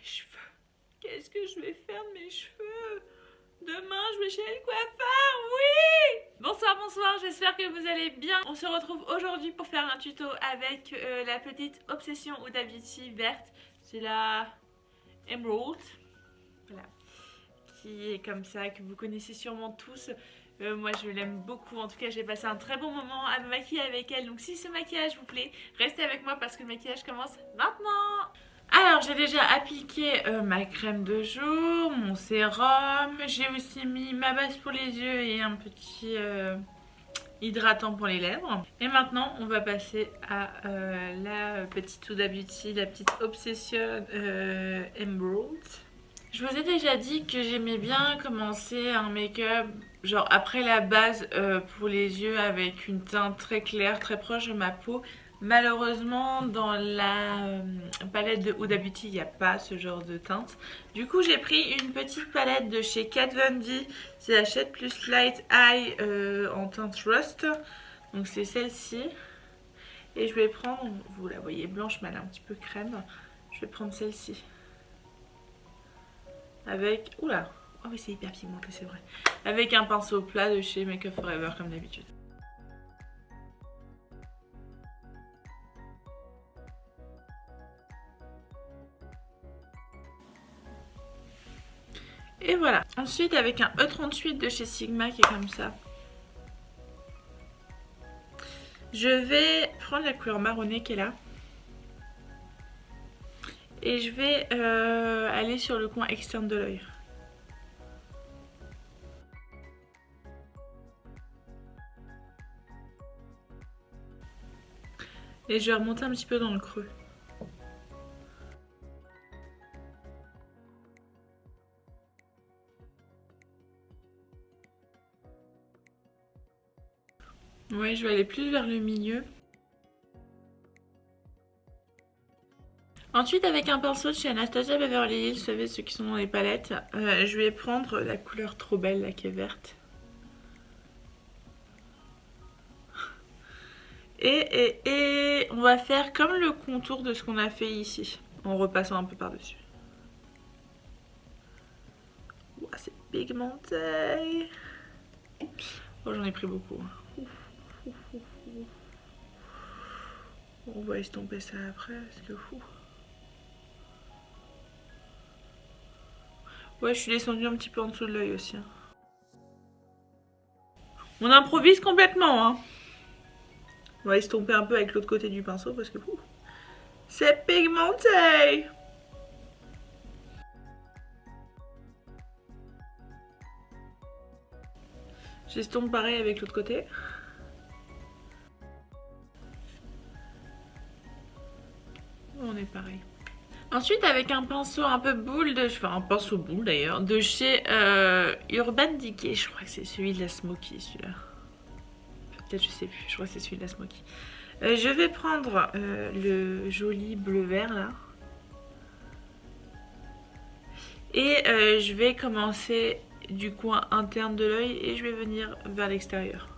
cheveux. Qu'est-ce que je vais faire de mes cheveux? Demain, je vais chez le coiffeur, oui! Bonsoir, bonsoir, j'espère que vous allez bien. On se retrouve aujourd'hui pour faire un tuto avec la petite Obsession Huda Beauty verte. C'est la Emerald. Voilà. Qui est comme ça, que vous connaissez sûrement tous. Moi je l'aime beaucoup, en tout cas j'ai passé un très bon moment à me maquiller avec elle. Donc si ce maquillage vous plaît, restez avec moi parce que le maquillage commence maintenant. Alors j'ai déjà appliqué ma crème de jour, mon sérum. J'ai aussi mis ma base pour les yeux et un petit hydratant pour les lèvres. Et maintenant on va passer à la petite Huda Beauty, la petite Obsession Emerald. Je vous ai déjà dit que j'aimais bien commencer un make-up genre après la base pour les yeux avec une teinte très claire, très proche de ma peau. Malheureusement dans la palette de Huda Beauty il n'y a pas ce genre de teinte. Du coup j'ai pris une petite palette de chez Kat Von D. C'est la Shade Plus Light Eye en teinte Rust. Donc c'est celle-ci. Et je vais prendre, vous la voyez blanche mais elle est un petit peu crème. Je vais prendre celle-ci. Avec... Oula. Oh oui, c'est hyper pigmenté, c'est vrai. Avec un pinceau plat de chez Make Up For Ever, comme d'habitude. Et voilà. Ensuite, avec un E38 de chez Sigma, qui est comme ça. Je vais prendre la couleur marronnée qui est là. Et je vais aller sur le coin externe de l'œil. Et je vais remonter un petit peu dans le creux. Ouais, je vais aller plus vers le milieu. Ensuite, avec un pinceau de chez Anastasia Beverly Hills, vous savez, ceux qui sont dans les palettes, je vais prendre la couleur trop belle, là, qui est verte. Et on va faire comme le contour de ce qu'on a fait ici, en repassant un peu par-dessus. Ouah, c'est pigmenté. Oh, j'en ai pris beaucoup. On va estomper ça après, parce que fou. Ouais, je suis descendue un petit peu en dessous de l'œil aussi. On improvise complètement, hein. On va estomper un peu avec l'autre côté du pinceau parce que c'est pigmenté. J'estompe pareil avec l'autre côté. On est pareil. Ensuite avec un pinceau un peu boule de... Enfin un pinceau boule d'ailleurs. De chez Urban Decay. Je crois que c'est celui de la Smoky celui-là. Peut-être je sais plus. Je crois que c'est celui de la Smoky. Je vais prendre le joli bleu vert là. Et je vais commencer du coin interne de l'œil et je vais venir vers l'extérieur.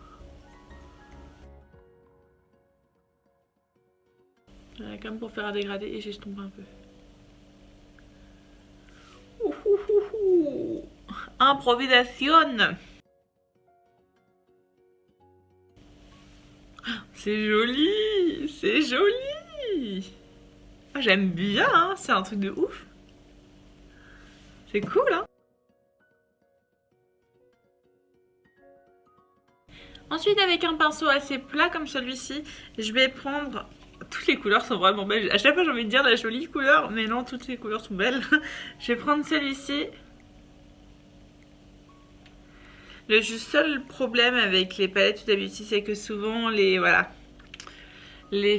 Voilà, comme pour faire un dégradé et j'estompe un peu. Improvisation. C'est joli, c'est joli. Ah, j'aime bien, hein, c'est un truc de ouf. C'est cool, hein. Ensuite, avec un pinceau assez plat comme celui-ci, je vais prendre... Toutes les couleurs sont vraiment belles. À chaque fois, j'ai envie de dire la jolie couleur, mais non, toutes les couleurs sont belles. Je vais prendre celui-ci. Le seul problème avec les palettes Huda Beauty, c'est que souvent, les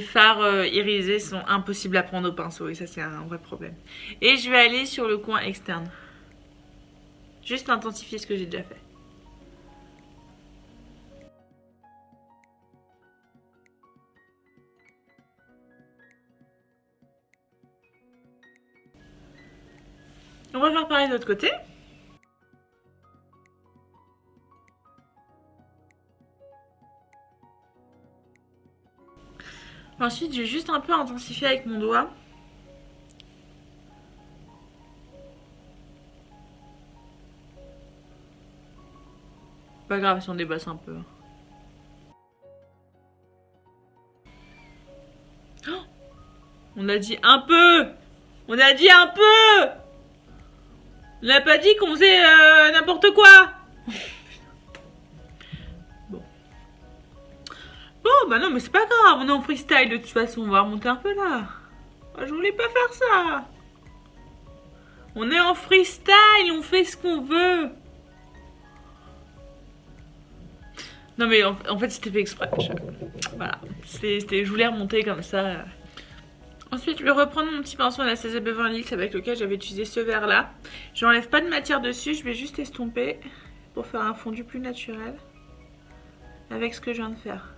fards irisés sont impossibles à prendre au pinceau. Et ça, c'est un vrai problème. Et je vais aller sur le coin externe. Juste intensifier ce que j'ai déjà fait. On va faire pareil de l'autre côté. Ensuite, je vais juste un peu intensifier avec mon doigt. pas grave si on dépasse un peu. Oh, on a dit un peu. On a dit un peu. On n'a pas dit qu'on faisait n'importe quoi. Bon. Bon, bah non, mais c'est pas grave. On est en freestyle de toute façon. On va remonter un peu là. Je voulais pas faire ça. On est en freestyle. On fait ce qu'on veut. Non mais en fait c'était fait exprès. Voilà. Je voulais remonter comme ça. Ensuite je vais reprendre mon petit pinceau Anastasia Beverly Hills avec lequel j'avais utilisé ce vert là. J'enlève pas de matière dessus, je vais juste estomper pour faire un fondu plus naturel avec ce que je viens de faire.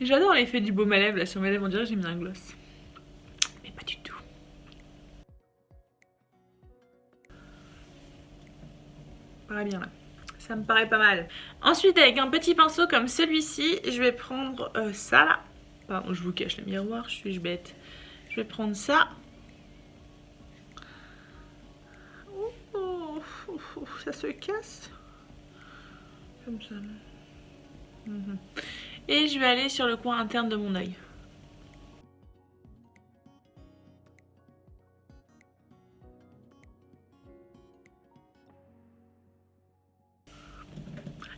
J'adore l'effet du baume à lèvres là sur mes lèvres, on dirait que j'ai mis un gloss. Mais pas du tout. Paraît bien là. Ça me paraît pas mal. Ensuite, avec un petit pinceau comme celui-ci, je vais prendre ça là. Pardon, je vous cache le miroir, suis-je bête? Je vais prendre ça. Oh, ça se casse. Comme ça. Et je vais aller sur le coin interne de mon œil.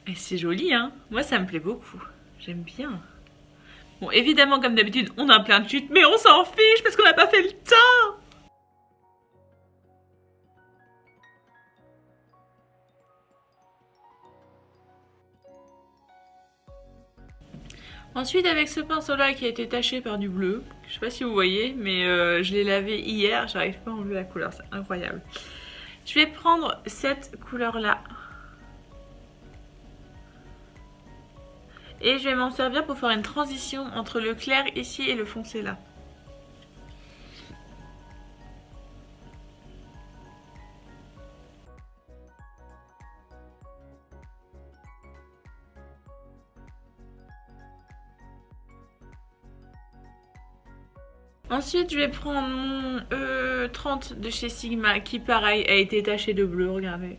Et c'est joli, hein. Moi, ça me plaît beaucoup. J'aime bien. Bon, évidemment, comme d'habitude, on a plein de chutes, mais on s'en fiche parce qu'on n'a pas fait le temps. Ensuite, avec ce pinceau-là qui a été taché par du bleu, je sais pas si vous voyez, mais je l'ai lavé hier, j'arrive pas à enlever la couleur, c'est incroyable. Je vais prendre cette couleur-là. Et je vais m'en servir pour faire une transition entre le clair ici et le foncé là. Ensuite, je vais prendre mon E30 de chez Sigma qui, pareil, a été taché de bleu, regardez.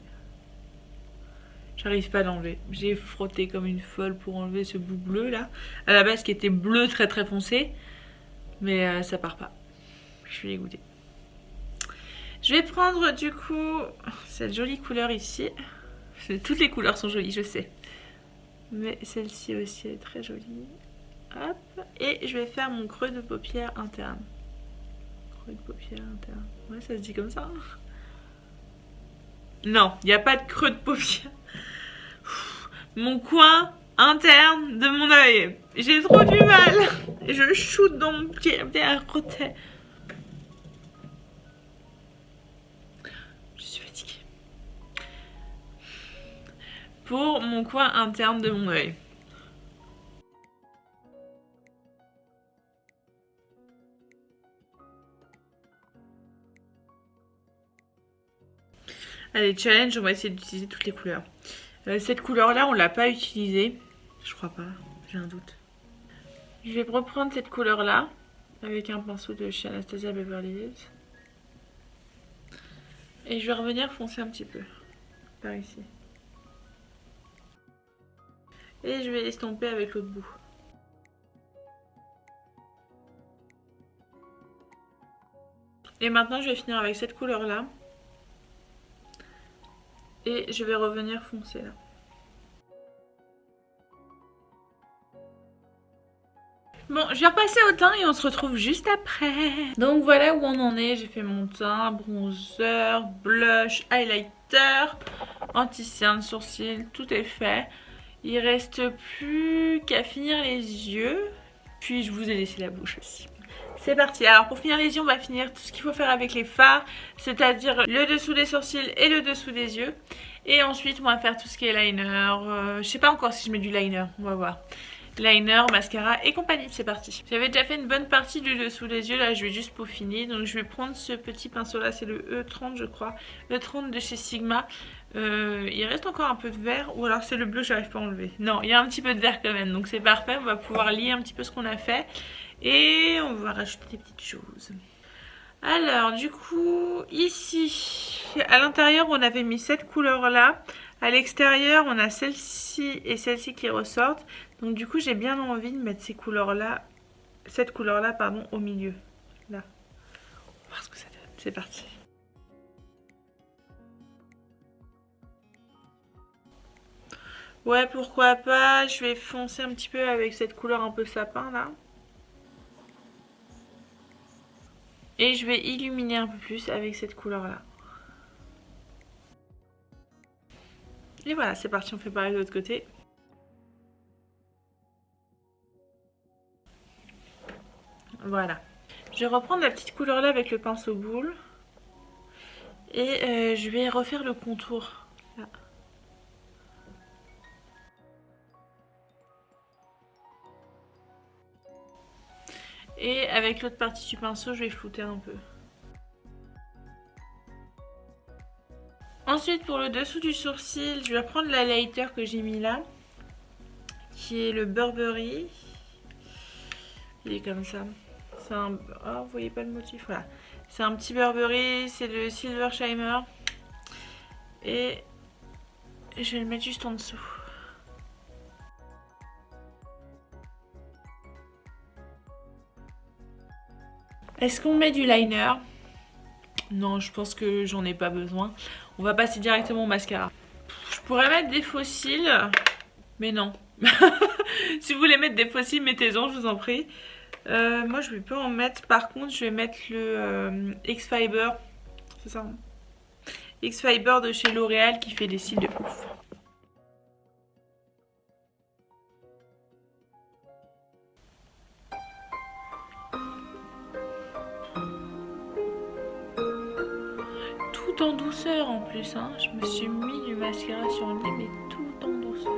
J'arrive pas à l'enlever. J'ai frotté comme une folle pour enlever ce bout bleu là. À la base qui était bleu très très foncé. Mais ça part pas. Je suis dégoûtée. Je vais prendre du coup cette jolie couleur ici. Toutes les couleurs sont jolies, je sais. Mais celle-ci aussi est très jolie. Hop. Et je vais faire mon creux de paupière interne. Creux de paupière interne. Ouais, ça se dit comme ça. Non, il n'y a pas de creux de paupière. Mon coin interne de mon œil. J'ai trop du mal. Je shoot dans mon pied à côté. Je suis fatiguée. Pour mon coin interne de mon œil. Allez, challenge, on va essayer d'utiliser toutes les couleurs. Cette couleur-là, on l'a pas utilisée. Je crois pas, j'ai un doute. Je vais reprendre cette couleur-là avec un pinceau de chez Anastasia Beverly Hills. Et je vais revenir foncer un petit peu par ici. Et je vais estomper avec l'autre bout. Et maintenant, je vais finir avec cette couleur-là. Et je vais revenir foncer là. Bon, je vais repasser au teint et on se retrouve juste après. Donc voilà où on en est. J'ai fait mon teint, bronzer, blush, highlighter, anti-cerne, sourcils, tout est fait. Il reste plus qu'à finir les yeux. Puis je vous ai laissé la bouche aussi. C'est parti. Alors pour finir les yeux, on va finir tout ce qu'il faut faire avec les fards, c'est-à-dire le dessous des sourcils et le dessous des yeux. Et ensuite, on va faire tout ce qui est liner. Je sais pas encore si je mets du liner, on va voir. Liner, mascara et compagnie, c'est parti. J'avais déjà fait une bonne partie du dessous des yeux, là je vais juste peaufiner. Donc je vais prendre ce petit pinceau là, c'est le E30 je crois. Le 30 de chez Sigma. Il reste encore un peu de vert, ou alors c'est le bleu, j'arrive pas à enlever. Non, il y a un petit peu de vert quand même, donc c'est parfait. On va pouvoir lier un petit peu ce qu'on a fait. Et on va rajouter des petites choses. Alors du coup, ici, à l'intérieur on avait mis cette couleur là. À l'extérieur, on a celle-ci et celle-ci qui ressortent. Donc du coup, j'ai bien envie de mettre ces couleurs-là, cette couleur-là, pardon, au milieu. Là. On va voir ce que ça donne. C'est parti. Ouais, pourquoi pas. Je vais foncer un petit peu avec cette couleur un peu sapin, là. Et je vais illuminer un peu plus avec cette couleur-là. Et voilà, c'est parti, on fait pareil de l'autre côté. Voilà. Je vais reprendre la petite couleur là avec le pinceau boule. Et je vais refaire le contour. Là. Et avec l'autre partie du pinceau, je vais flouter un peu. Ensuite, pour le dessous du sourcil, je vais prendre l'highlighter que j'ai mis là. Qui est le Burberry. Il est comme ça. C'est un... Oh, vous voyez pas le motif, voilà. C'est un petit Burberry, c'est le Silver Shimmer. Et je vais le mettre juste en dessous. Est-ce qu'on met du liner? Non, je pense que j'en ai pas besoin. On va passer directement au mascara. Je pourrais mettre des faux cils, mais non. Si vous voulez mettre des faux cils, mettez-en, je vous en prie. Moi, je vais pas en mettre. Par contre, je vais mettre le X-Fiber. C'est ça, hein, X-Fiber de chez L'Oréal qui fait des cils de ouf. Tout en douceur en plus, hein. Je me suis mis du mascara sur le nez, mais tout en douceur.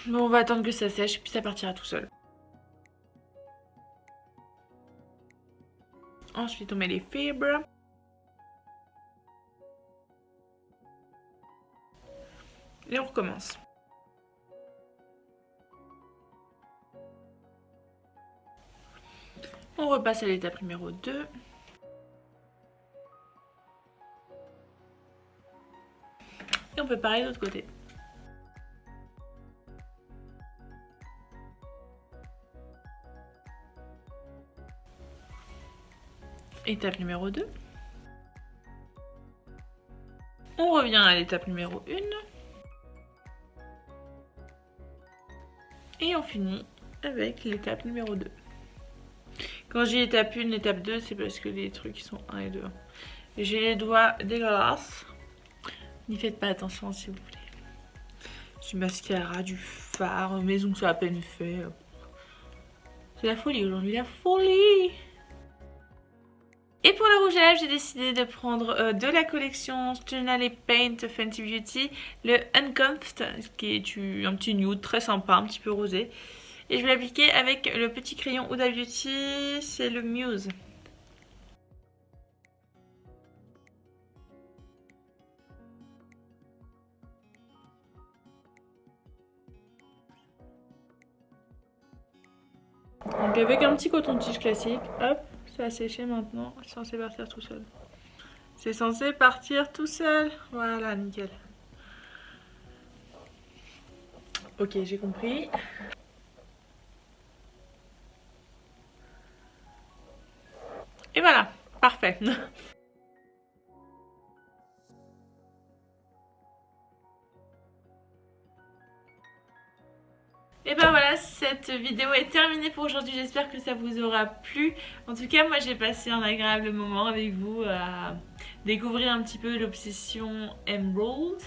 Bon, on va attendre que ça sèche, puis ça partira tout seul. Ensuite, on met les fibres. Et on recommence. On repasse à l'étape numéro 2. Et on fait pareil de l'autre côté. Étape numéro 2. On revient à l'étape numéro 1. Et on finit avec l'étape numéro 2. Quand j'ai étape 1, étape 2, c'est parce que les trucs sont 1 et 2. J'ai les doigts dégueulasses. N'y faites pas attention si vous voulez. Du mascara, du fard, mes ongles sont à peine faits. C'est la folie aujourd'hui, la folie! Et pour le rouge à lèvres, j'ai décidé de prendre de la collection Journal Paint Fenty Beauty, le Uncomfort, qui est un petit nude très sympa, un petit peu rosé. Et je vais l'appliquer avec le petit crayon Huda Beauty, c'est le Muse. Donc avec un petit coton-tige classique, hop, ça a séché maintenant, c'est censé partir tout seul. C'est censé partir tout seul, voilà, nickel. Ok, j'ai compris. Et voilà, parfait. Et ben voilà, cette vidéo est terminée pour aujourd'hui, j'espère que ça vous aura plu. En tout cas, moi j'ai passé un agréable moment avec vous à découvrir un petit peu l'obsession Emerald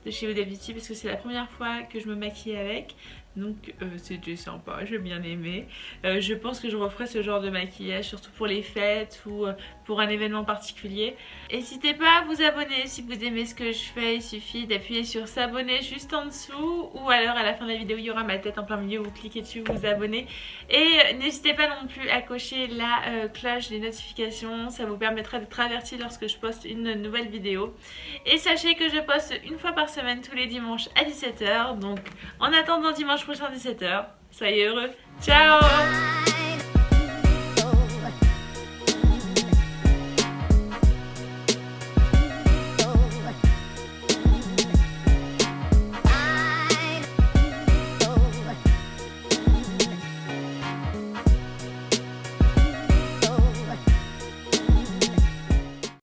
de chez Huda Beauty parce que c'est la première fois que je me maquille avec. Donc c'était sympa, j'ai bien aimé. Je pense que je referai ce genre de maquillage, surtout pour les fêtes ou pour un événement particulier. N'hésitez pas à vous abonner si vous aimez ce que je fais, il suffit d'appuyer sur s'abonner juste en dessous. Ou alors à la fin de la vidéo, il y aura ma tête en plein milieu, vous cliquez dessus, vous vous abonnez. Et n'hésitez pas non plus à cocher la cloche des notifications, ça vous permettra d'être averti lorsque je poste une nouvelle vidéo. Et sachez que je poste une fois par semaine tous les dimanches à 17 h. Donc en attendant dimanche prochain 17 h, soyez heureux. Ciao!